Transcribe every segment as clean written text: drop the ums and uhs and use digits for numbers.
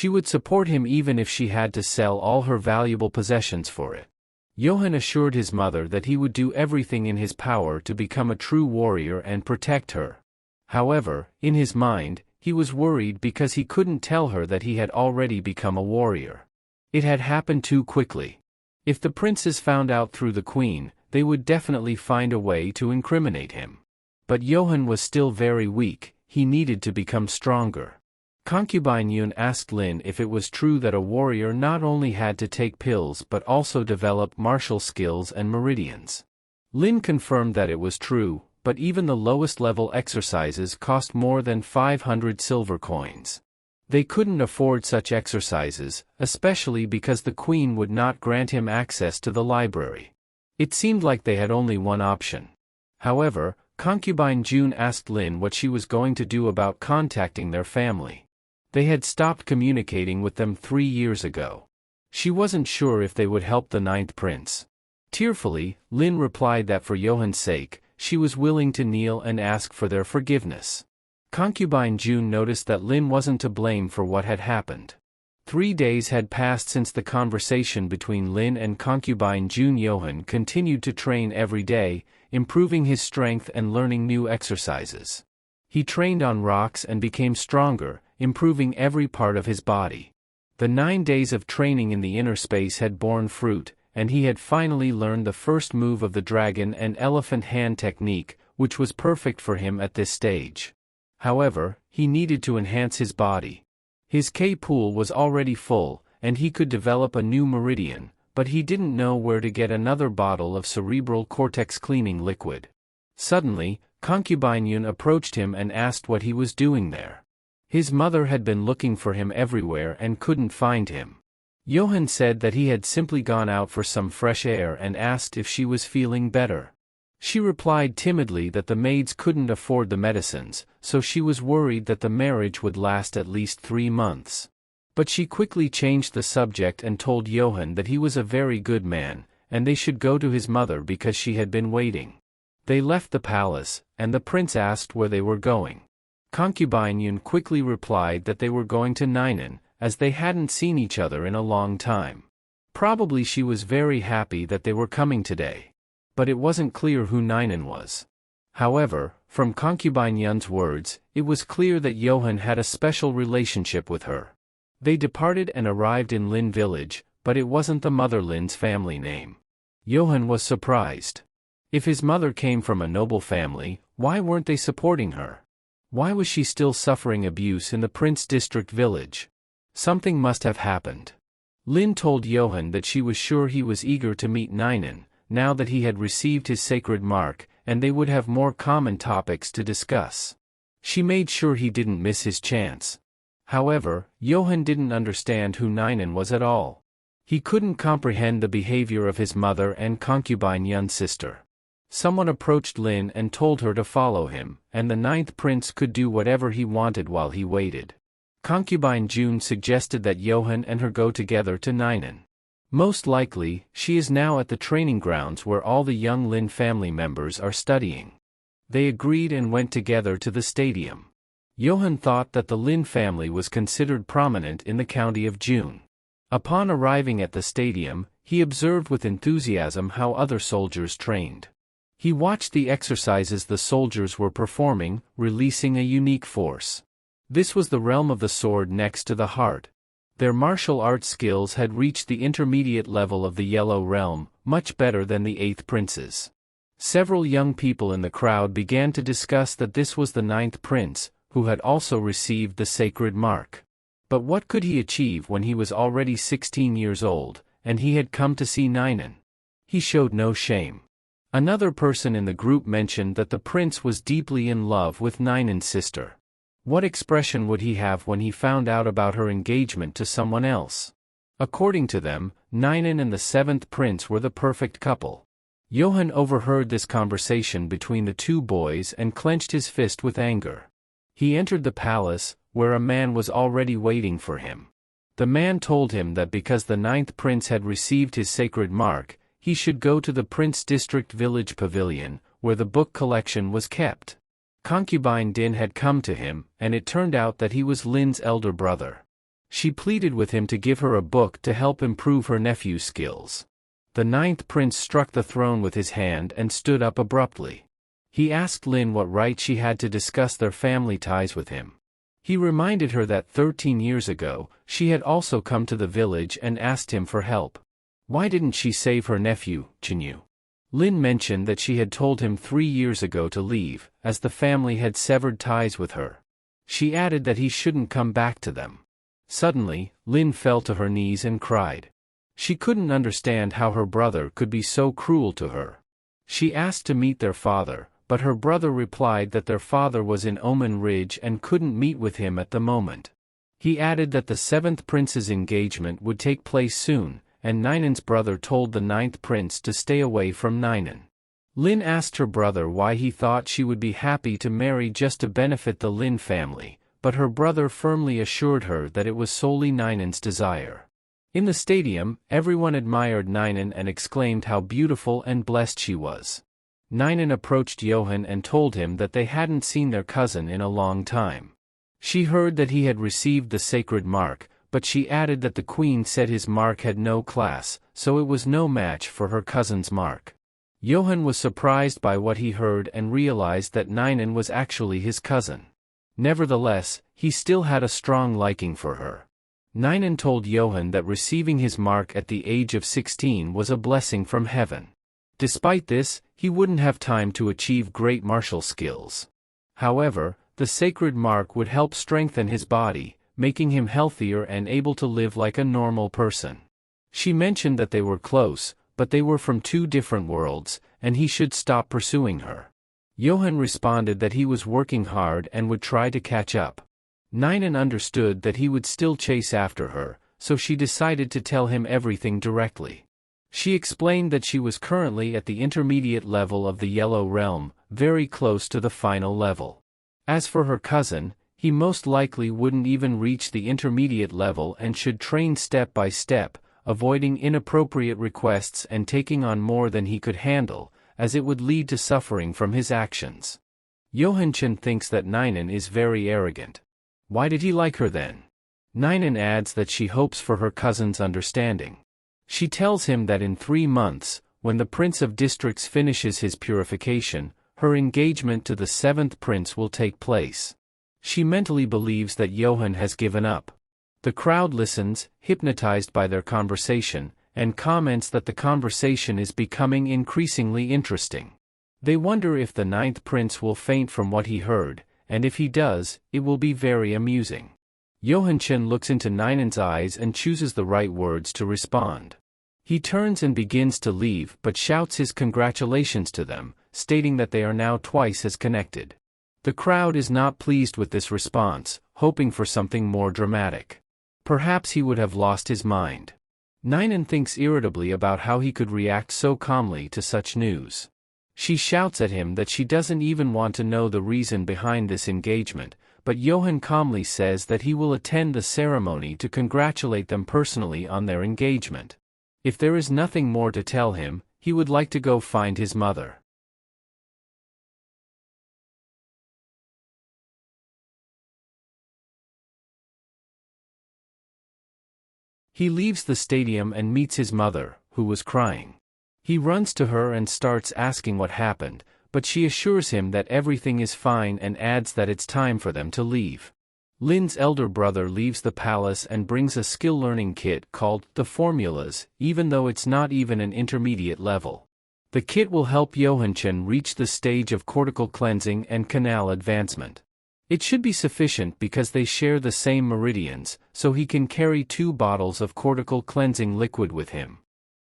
She would support him even if she had to sell all her valuable possessions for it. Johann assured his mother that he would do everything in his power to become a true warrior and protect her. However, in his mind, he was worried because he couldn't tell her that he had already become a warrior. It had happened too quickly. If the princes found out through the queen, they would definitely find a way to incriminate him. But Johann was still very weak, he needed to become stronger. Concubine Yun asked Lynn if it was true that a warrior not only had to take pills but also develop martial skills and meridians. Lynn confirmed that it was true, but even the lowest level exercises cost more than 500 silver coins. They couldn't afford such exercises, especially because the queen would not grant him access to the library. It seemed like they had only one option. However, Concubine June asked Lynn what she was going to do about contacting their family. They had stopped communicating with them 3 years ago. She wasn't sure if they would help the 9th prince. Tearfully, Lynn replied that for Johann's sake, she was willing to kneel and ask for their forgiveness. Concubine June noticed that Lynn wasn't to blame for what had happened. 3 days had passed since the conversation between Lynn and Concubine June. Johann continued to train every day, improving his strength and learning new exercises. He trained on rocks and became stronger, improving every part of his body. The 9 days of training in the inner space had borne fruit, and he had finally learned the first move of the dragon and elephant hand technique, which was perfect for him at this stage. However, he needed to enhance his body. His K pool was already full, and he could develop a new meridian, but he didn't know where to get another bottle of cerebral cortex cleaning liquid. Suddenly, Concubine Yun approached him and asked what he was doing there. His mother had been looking for him everywhere and couldn't find him. Johann said that he had simply gone out for some fresh air and asked if she was feeling better. She replied timidly that the maids couldn't afford the medicines, so she was worried that the marriage would last at least 3 months. But she quickly changed the subject and told Johann that he was a very good man, and they should go to his mother because she had been waiting. They left the palace, and the prince asked where they were going. Concubine Yun quickly replied that they were going to Nainan, as they hadn't seen each other in a long time. Probably she was very happy that they were coming today. But it wasn't clear who Nainan was. However, from Concubine Yun's words, it was clear that Johann had a special relationship with her. They departed and arrived in Lynn village, but it wasn't the mother Lynn's family name. Johann was surprised. If his mother came from a noble family, why weren't they supporting her? Why was she still suffering abuse in the Prince District village? Something must have happened. Lynn told Johann that she was sure he was eager to meet Nainan, now that he had received his sacred mark, and they would have more common topics to discuss. She made sure he didn't miss his chance. However, Johann didn't understand who Nainan was at all. He couldn't comprehend the behavior of his mother and Concubine Yun's sister. Someone approached Lynn and told her to follow him, and the 9th prince could do whatever he wanted while he waited. Concubine June suggested that Johann and her go together to Nainan. Most likely, she is now at the training grounds where all the young Lynn family members are studying. They agreed and went together to the stadium. Johann thought that the Lynn family was considered prominent in the county of June. Upon arriving at the stadium, he observed with enthusiasm how other soldiers trained. He watched the exercises the soldiers were performing, releasing a unique force. This was the realm of the sword next to the heart. Their martial arts skills had reached the intermediate level of the Yellow Realm, much better than the 8th princes. Several young people in the crowd began to discuss that this was the 9th prince, who had also received the sacred mark. But what could he achieve when he was already 16 years old, and he had come to see Nainan? He showed no shame. Another person in the group mentioned that the prince was deeply in love with Nainan's sister. What expression would he have when he found out about her engagement to someone else? According to them, Nainan and the 7th prince were the perfect couple. Johann overheard this conversation between the two boys and clenched his fist with anger. He entered the palace, where a man was already waiting for him. The man told him that because the 9th prince had received his sacred mark, he should go to the Prince District Village Pavilion, where the book collection was kept. Concubine Din had come to him, and it turned out that he was Lynn's elder brother. She pleaded with him to give her a book to help improve her nephew's skills. The 9th prince struck the throne with his hand and stood up abruptly. He asked Lynn what right she had to discuss their family ties with him. He reminded her that 13 years ago, she had also come to the village and asked him for help. Why didn't she save her nephew, Chinyu? Lynn mentioned that she had told him 3 years ago to leave, as the family had severed ties with her. She added that he shouldn't come back to them. Suddenly, Lynn fell to her knees and cried. She couldn't understand how her brother could be so cruel to her. She asked to meet their father, but her brother replied that their father was in Omen Ridge and couldn't meet with him at the moment. He added that the 7th prince's engagement would take place soon, and Ninen's brother told the 9th prince to stay away from Ninen. Lynn asked her brother why he thought she would be happy to marry just to benefit the Lynn family, but her brother firmly assured her that it was solely Ninen's desire. In the stadium, everyone admired Ninen and exclaimed how beautiful and blessed she was. Ninen approached Johann and told him that they hadn't seen their cousin in a long time. She heard that he had received the sacred mark, but she added that the queen said his mark had no class, so it was no match for her cousin's mark. Johann was surprised by what he heard and realized that Ninen was actually his cousin. Nevertheless, he still had a strong liking for her. Ninen told Johann that receiving his mark at the age of 16 was a blessing from heaven. Despite this, he wouldn't have time to achieve great martial skills. However, the sacred mark would help strengthen his body, making him healthier and able to live like a normal person. She mentioned that they were close, but they were from 2 different worlds, and he should stop pursuing her. Johann responded that he was working hard and would try to catch up. Ninen understood that he would still chase after her, so she decided to tell him everything directly. She explained that she was currently at the intermediate level of the Yellow Realm, very close to the final level. As for her cousin, he most likely wouldn't even reach the intermediate level and should train step by step, avoiding inappropriate requests and taking on more than he could handle, as it would lead to suffering from his actions. Johann thinks that Ninen is very arrogant. Why did he like her then? Ninen adds that she hopes for her cousin's understanding. She tells him that in 3 months, when the Prince of Districts finishes his purification, her engagement to the 7th prince will take place. She mentally believes that Johann has given up. The crowd listens, hypnotized by their conversation, and comments that the conversation is becoming increasingly interesting. They wonder if the 9th prince will faint from what he heard, and if he does, it will be very amusing. Johann looks into Ninen's eyes and chooses the right words to respond. He turns and begins to leave but shouts his congratulations to them, stating that they are now twice as connected. The crowd is not pleased with this response, hoping for something more dramatic. Perhaps he would have lost his mind. Ninen thinks irritably about how he could react so calmly to such news. She shouts at him that she doesn't even want to know the reason behind this engagement, but Johann calmly says that he will attend the ceremony to congratulate them personally on their engagement. If there is nothing more to tell him, he would like to go find his mother. He leaves the stadium and meets his mother, who was crying. He runs to her and starts asking what happened, but she assures him that everything is fine and adds that it's time for them to leave. Lynn's elder brother leaves the palace and brings a skill-learning kit called the Formulas, even though it's not even an intermediate level. The kit will help Johann reach the stage of cortical cleansing and canal advancement. It should be sufficient because they share the same meridians, so he can carry 2 bottles of cortical cleansing liquid with him.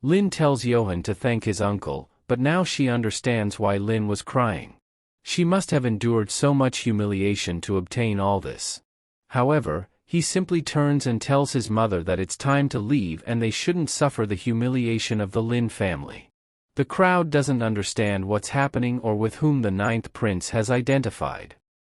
Lynn tells Johann to thank his uncle, but now she understands why Lynn was crying. She must have endured so much humiliation to obtain all this. However, he simply turns and tells his mother that it's time to leave and they shouldn't suffer the humiliation of the Lynn family. The crowd doesn't understand what's happening or with whom the 9th prince has identified.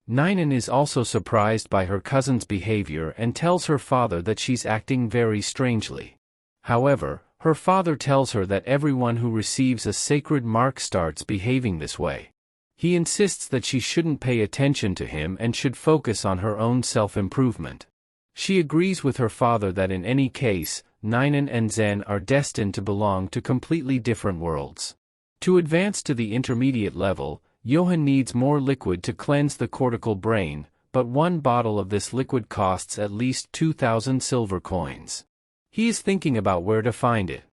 Ninen is also surprised by her cousin's behavior and tells her father that she's acting very strangely. However, her father tells her that everyone who receives a sacred mark starts behaving this way. He insists that she shouldn't pay attention to him and should focus on her own self-improvement. She agrees with her father that in any case, Ninen and Zen are destined to belong to completely different worlds. To advance to the intermediate level, Johann needs more liquid to cleanse the cortical brain, but one bottle of this liquid costs at least 2,000 silver coins. He is thinking about where to find it.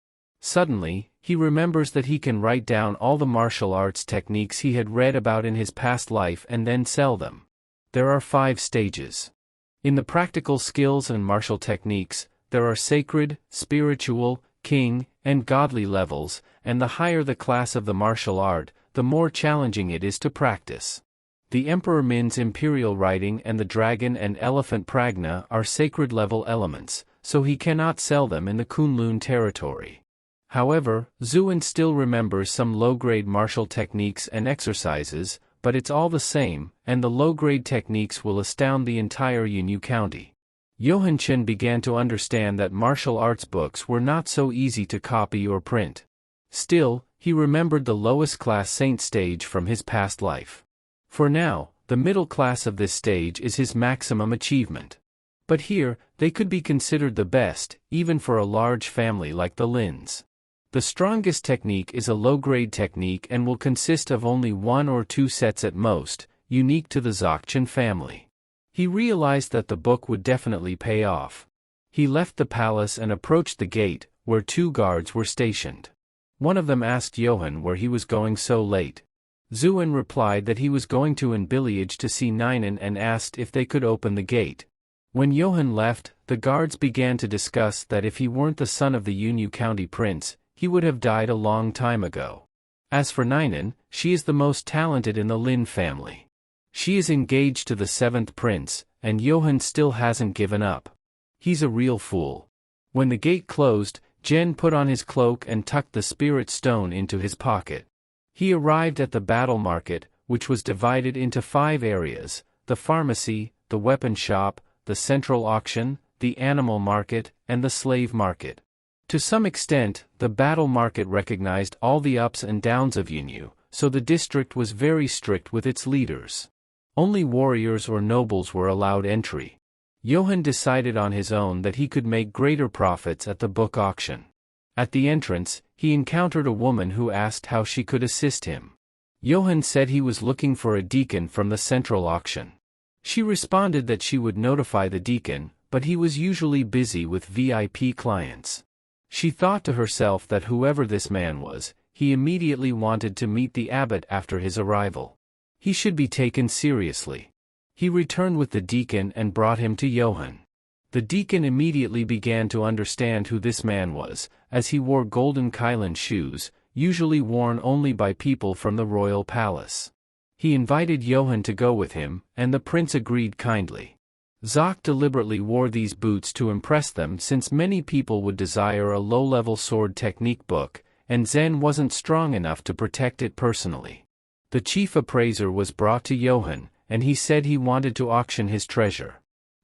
Suddenly, he remembers that he can write down all the martial arts techniques he had read about in his past life and then sell them. There are 5 stages. In the practical skills and martial techniques, there are sacred, spiritual, king, and godly levels, and the higher the class of the martial art, the more challenging it is to practice. The Emperor Ming's imperial writing and the dragon and elephant pragna are sacred level elements, so he cannot sell them in the Kunlun territory. However, Zuin still remembers some low-grade martial techniques and exercises, but it's all the same, and the low-grade techniques will astound the entire Yunyu County. Johann Chen began to understand that martial arts books were not so easy to copy or print. Still, he remembered the lowest class saint stage from his past life. For now, the middle class of this stage is his maximum achievement. But here, they could be considered the best, even for a large family like the Lins. The strongest technique is a low-grade technique and will consist of only 1 or 2 sets at most, unique to the Dzogchen family. He realized that the book would definitely pay off. He left the palace and approached the gate, where 2 guards were stationed. One of them asked Johann where he was going so late. Zuin replied that he was going to an village to see Ninen and asked if they could open the gate. When Johann left, the guards began to discuss that if he weren't the son of the Yunyu County prince, he would have died a long time ago. As for Ninen, she is the most talented in the Lin family. She is engaged to the 7th prince, and Johann still hasn't given up. He's a real fool. When the gate closed, Jen put on his cloak and tucked the spirit stone into his pocket. He arrived at the battle market, which was divided into 5 areas: the pharmacy, the weapon shop, the central auction, the animal market, and the slave market. To some extent, the battle market recognized all the ups and downs of Yunyu, so the district was very strict with its leaders. Only warriors or nobles were allowed entry. Johann decided on his own that he could make greater profits at the book auction. At the entrance, he encountered a woman who asked how she could assist him. Johann said he was looking for a deacon from the central auction. She responded that she would notify the deacon, but he was usually busy with VIP clients. She thought to herself that whoever this man was, he immediately wanted to meet the abbot after his arrival. He should be taken seriously. He returned with the deacon and brought him to Johann. The deacon immediately began to understand who this man was, as he wore golden Kylin shoes, usually worn only by people from the royal palace. He invited Johann to go with him, and the prince agreed kindly. Zok deliberately wore these boots to impress them since many people would desire a low-level sword technique book, and Zen wasn't strong enough to protect it personally. The chief appraiser was brought to Johann, and he said he wanted to auction his treasure.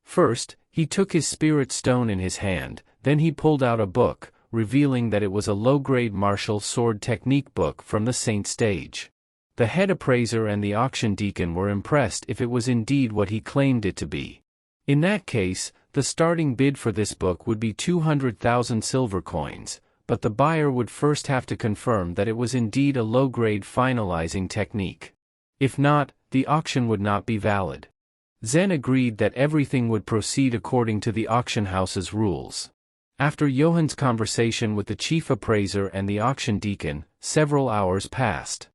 First, he took his spirit stone in his hand, then he pulled out a book, revealing that it was a low-grade martial sword technique book from the saint stage. The head appraiser and the auction deacon were impressed if it was indeed what he claimed it to be. In that case, the starting bid for this book would be 200,000 silver coins, but the buyer would first have to confirm that it was indeed a low-grade finalizing technique. If not, the auction would not be valid. Zen agreed that everything would proceed according to the auction house's rules. After Johann's conversation with the chief appraiser and the auction deacon, several hours passed.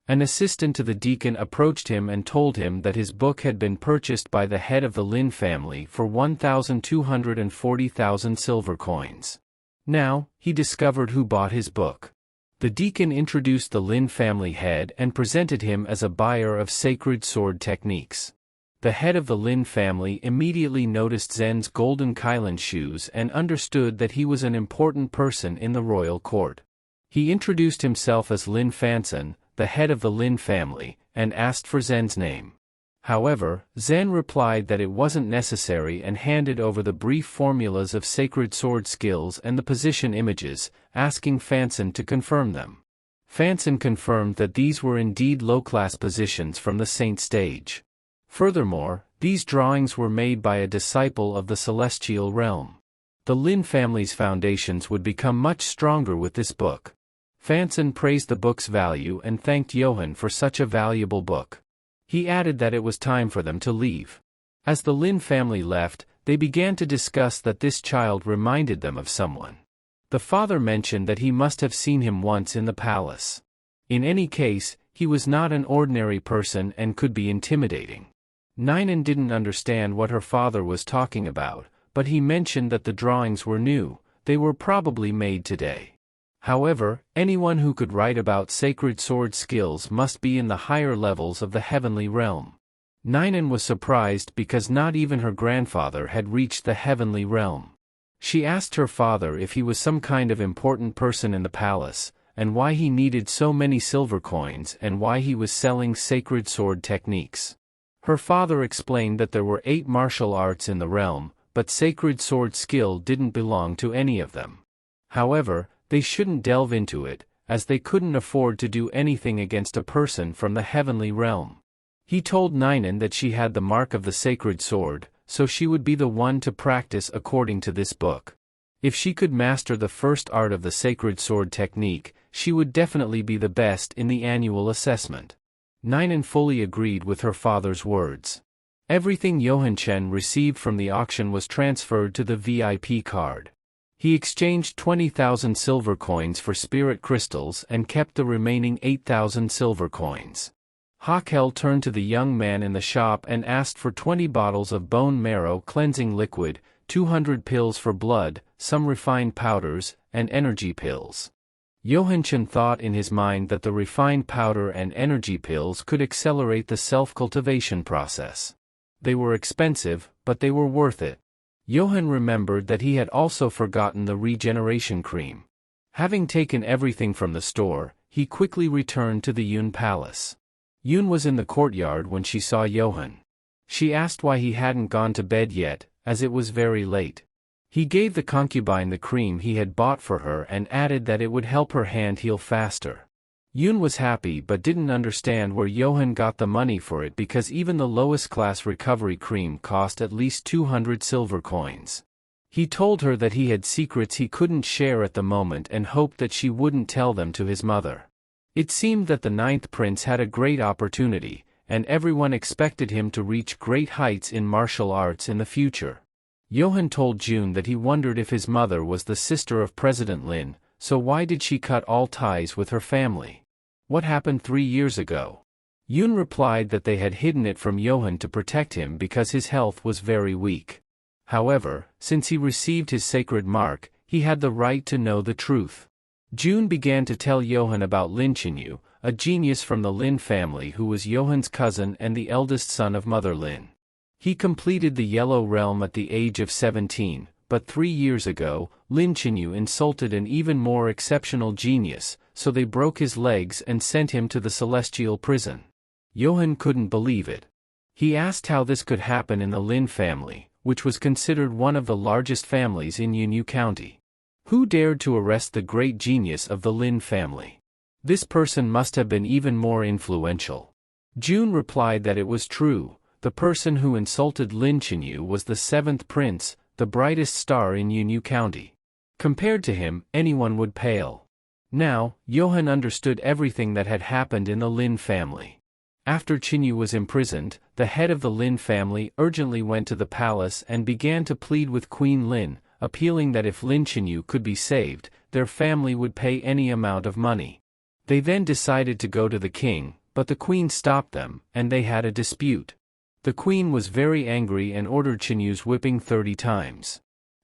An assistant to the deacon approached him and told him that his book had been purchased by the head of the Lin family for 1,240,000 silver coins. Now, he discovered who bought his book. The deacon introduced the Lin family head and presented him as a buyer of sacred sword techniques. The head of the Lin family immediately noticed Zen's golden Kylin shoes and understood that he was an important person in the royal court. He introduced himself as Lin Fanson, the head of the Lin family, and asked for Zen's name. However, Zen replied that it wasn't necessary and handed over the brief formulas of sacred sword skills and the position images, asking Fanson to confirm them. Fanson confirmed that these were indeed low-class positions from the saint stage. Furthermore, These drawings were made by a disciple of the celestial realm. The Lin family's foundations would become much stronger with this book. Fanson praised the book's value and thanked Johann for such a valuable book. He added that it was time for them to leave. As the Lin family left, they began to discuss that this child reminded them of someone. The father mentioned that he must have seen him once in the palace. In any case, he was not an ordinary person and could be intimidating. Ninen didn't understand what her father was talking about, but he mentioned that the drawings were new, they were probably made today. However, anyone who could write about sacred sword skills must be in the higher levels of the heavenly realm. Ninen was surprised because not even her grandfather had reached the heavenly realm. She asked her father if he was some kind of important person in the palace, and why he needed so many silver coins and why he was selling sacred sword techniques. Her father explained that there were 8 martial arts in the realm, but sacred sword skill didn't belong to any of them. However, they shouldn't delve into it, as they couldn't afford to do anything against a person from the heavenly realm. He told Ninen that she had the mark of the sacred sword, so she would be the one to practice according to this book. If she could master the first art of the sacred sword technique, she would definitely be the best in the annual assessment. Ninen fully agreed with her father's words. Everything Johann Chen received from the auction was transferred to the VIP card. He exchanged 20,000 silver coins for spirit crystals and kept the remaining 8,000 silver coins. Hakel turned to the young man in the shop and asked for 20 bottles of bone marrow cleansing liquid, 200 pills for blood, some refined powders, and energy pills. Johann Chen thought in his mind that the refined powder and energy pills could accelerate the self-cultivation process. They were expensive, but they were worth it. Johann remembered that he had also forgotten the regeneration cream. Having taken everything from the store, he quickly returned to the Yun Palace. Yun was in the courtyard when she saw Johann. She asked why he hadn't gone to bed yet, as it was very late. He gave the concubine the cream he had bought for her and added that it would help her hand heal faster. Yun was happy but didn't understand where Johann got the money for it because even the lowest class recovery cream cost at least 200 silver coins. He told her that he had secrets he couldn't share at the moment and hoped that she wouldn't tell them to his mother. It seemed that the 9th prince had a great opportunity, and everyone expected him to reach great heights in martial arts in the future. Johann told June that he wondered if his mother was the sister of President Lin, so why did she cut all ties with her family? What happened 3 years ago? Yun replied that they had hidden it from Johann to protect him because his health was very weak. However, since he received his sacred mark, he had the right to know the truth. June began to tell Johann about Lin Chinyu, a genius from the Lin family who was Johann's cousin and the eldest son of Mother Lin. He completed the Yellow Realm at the age of 17, but 3 years ago, Lin Chinyu insulted an even more exceptional genius, so they broke his legs and sent him to the celestial prison. Johann couldn't believe it. He asked how this could happen in the Lin family, which was considered one of the largest families in Yunyu County. Who dared to arrest the great genius of the Lin family? This person must have been even more influential. June replied that it was true. The person who insulted Lin Chinyu was the 7th prince, the brightest star in Yunyu County. Compared to him, anyone would pale. Now, Johann understood everything that had happened in the Lin family. After Chinyu was imprisoned, the head of the Lin family urgently went to the palace and began to plead with Queen Lin, appealing that if Lin Chinyu could be saved, their family would pay any amount of money. They then decided to go to the king, but the queen stopped them, and they had a dispute. The queen was very angry and ordered Chinyu's whipping 30 times.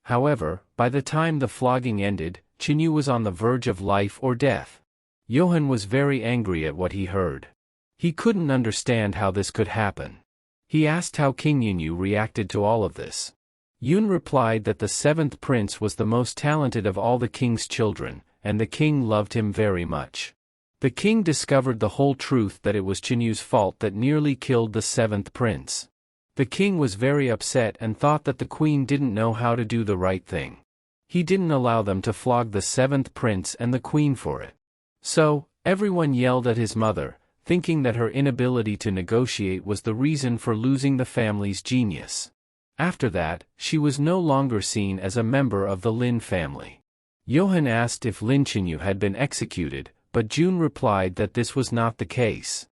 However, by the time the flogging ended, Chinyu was on the verge of life or death. Johann was very angry at what he heard. He couldn't understand how this could happen. He asked how King Yunyu reacted to all of this. Yun replied that the 7th prince was the most talented of all the king's children, and the king loved him very much. The king discovered the whole truth that it was Chinyu's fault that nearly killed the 7th prince. The king was very upset and thought that the queen didn't know how to do the right thing. He didn't allow them to flog the 7th prince and the queen for it. So, everyone yelled at his mother, thinking that her inability to negotiate was the reason for losing the family's genius. After that, she was no longer seen as a member of the Lin family. Johann asked if Lin Chenyu had been executed, but June replied that this was not the case.